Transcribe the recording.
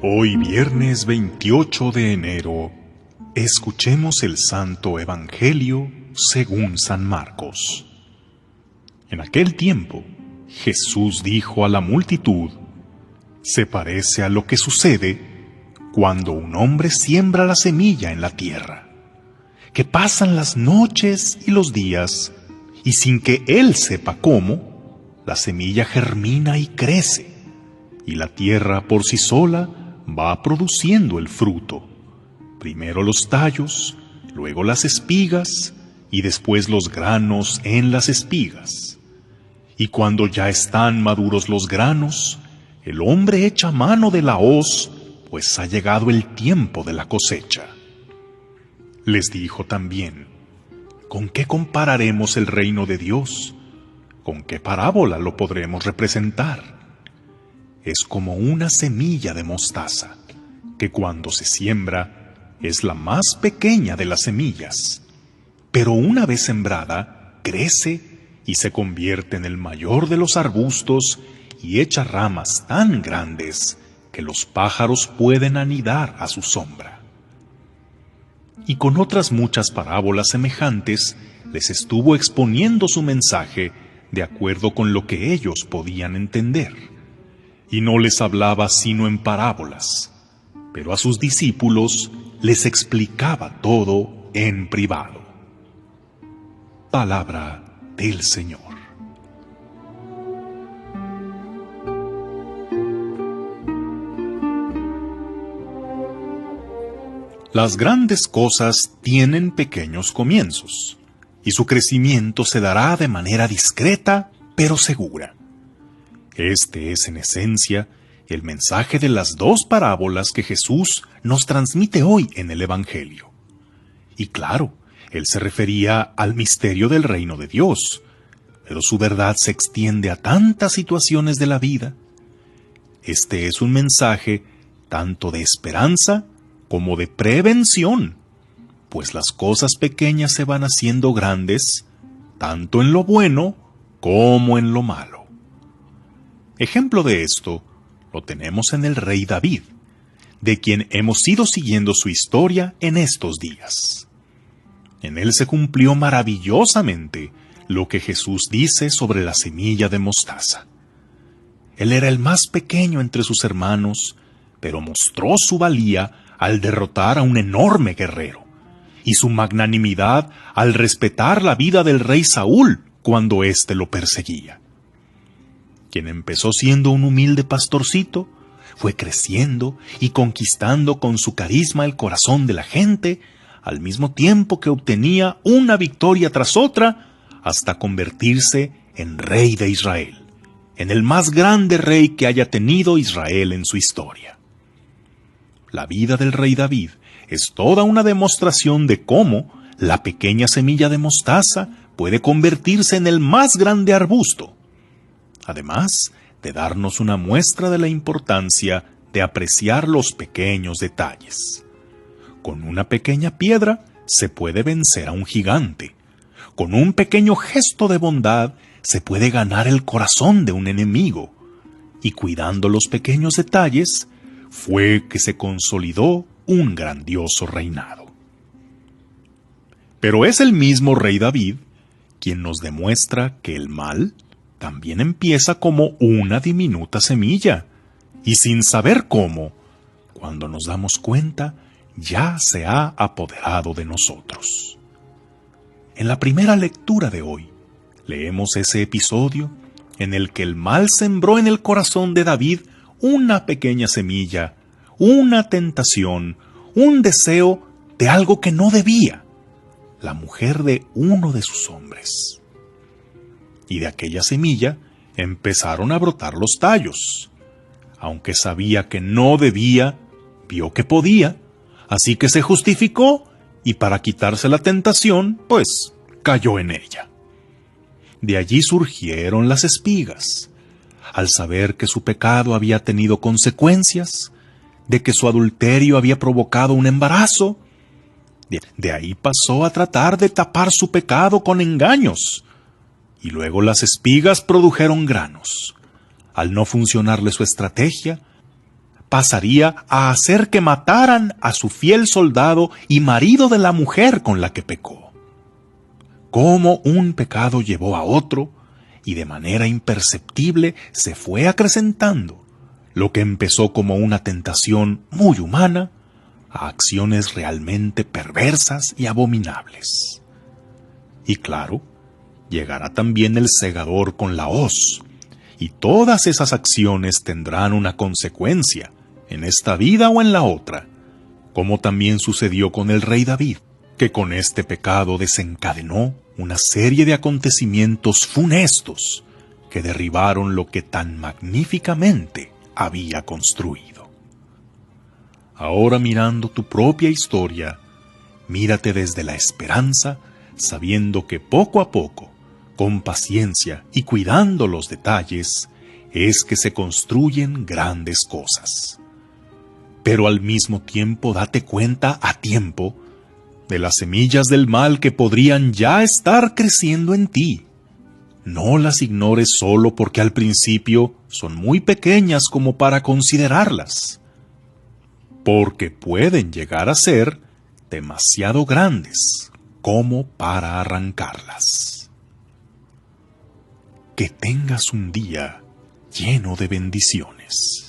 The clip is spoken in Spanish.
Hoy viernes 28 de enero, escuchemos el Santo Evangelio según San Marcos. En aquel tiempo, Jesús dijo a la multitud: se parece a lo que sucede cuando un hombre siembra la semilla en la tierra, que pasan las noches y los días, y sin que él sepa cómo, la semilla germina y crece, y la tierra por sí sola va produciendo el fruto, primero los tallos, luego las espigas, y después los granos en las espigas. Y cuando ya están maduros los granos, el hombre echa mano de la hoz, pues ha llegado el tiempo de la cosecha. Les dijo también: ¿con qué compararemos el reino de Dios? ¿Con qué parábola lo podremos representar? Es como una semilla de mostaza, que cuando se siembra es la más pequeña de las semillas, pero una vez sembrada crece y se convierte en el mayor de los arbustos y echa ramas tan grandes que los pájaros pueden anidar a su sombra. Y con otras muchas parábolas semejantes les estuvo exponiendo su mensaje de acuerdo con lo que ellos podían entender. Y no les hablaba sino en parábolas, pero a sus discípulos les explicaba todo en privado. Palabra del Señor. Las grandes cosas tienen pequeños comienzos, y su crecimiento se dará de manera discreta pero segura. Este es, en esencia, el mensaje de las dos parábolas que Jesús nos transmite hoy en el Evangelio. Y claro, él se refería al misterio del reino de Dios, pero su verdad se extiende a tantas situaciones de la vida. Este es un mensaje tanto de esperanza como de prevención, pues las cosas pequeñas se van haciendo grandes, tanto en lo bueno como en lo malo. Ejemplo de esto lo tenemos en el rey David, de quien hemos ido siguiendo su historia en estos días. En él se cumplió maravillosamente lo que Jesús dice sobre la semilla de mostaza. Él era el más pequeño entre sus hermanos, pero mostró su valía al derrotar a un enorme guerrero, y su magnanimidad al respetar la vida del rey Saúl cuando éste lo perseguía. Quien empezó siendo un humilde pastorcito, fue creciendo y conquistando con su carisma el corazón de la gente, al mismo tiempo que obtenía una victoria tras otra, hasta convertirse en rey de Israel, en el más grande rey que haya tenido Israel en su historia. La vida del rey David es toda una demostración de cómo la pequeña semilla de mostaza puede convertirse en el más grande arbusto, además de darnos una muestra de la importancia de apreciar los pequeños detalles. Con una pequeña piedra se puede vencer a un gigante. Con un pequeño gesto de bondad se puede ganar el corazón de un enemigo. Y cuidando los pequeños detalles, fue que se consolidó un grandioso reinado. Pero es el mismo rey David quien nos demuestra que el mal también empieza como una diminuta semilla, y sin saber cómo, cuando nos damos cuenta, ya se ha apoderado de nosotros. En la primera lectura de hoy, leemos ese episodio en el que el mal sembró en el corazón de David una pequeña semilla, una tentación, un deseo de algo que no debía, la mujer de uno de sus hombres. Y de aquella semilla empezaron a brotar los tallos. Aunque sabía que no debía, vio que podía, así que se justificó y para quitarse la tentación, pues cayó en ella. De allí surgieron las espigas. Al saber que su pecado había tenido consecuencias, de que su adulterio había provocado un embarazo, de ahí pasó a tratar de tapar su pecado con engaños. Y luego las espigas produjeron granos. Al no funcionarle su estrategia, pasaría a hacer que mataran a su fiel soldado y marido de la mujer con la que pecó. Cómo un pecado llevó a otro y de manera imperceptible se fue acrecentando, lo que empezó como una tentación muy humana a acciones realmente perversas y abominables. Y claro, llegará también el segador con la hoz, y todas esas acciones tendrán una consecuencia, en esta vida o en la otra, como también sucedió con el rey David, que con este pecado desencadenó una serie de acontecimientos funestos que derribaron lo que tan magníficamente había construido. Ahora, mirando tu propia historia, mírate desde la esperanza, sabiendo que poco a poco, con paciencia y cuidando los detalles, es que se construyen grandes cosas. Pero al mismo tiempo date cuenta a tiempo de las semillas del mal que podrían ya estar creciendo en ti. No las ignores solo porque al principio son muy pequeñas como para considerarlas, porque pueden llegar a ser demasiado grandes como para arrancarlas. Que tengas un día lleno de bendiciones.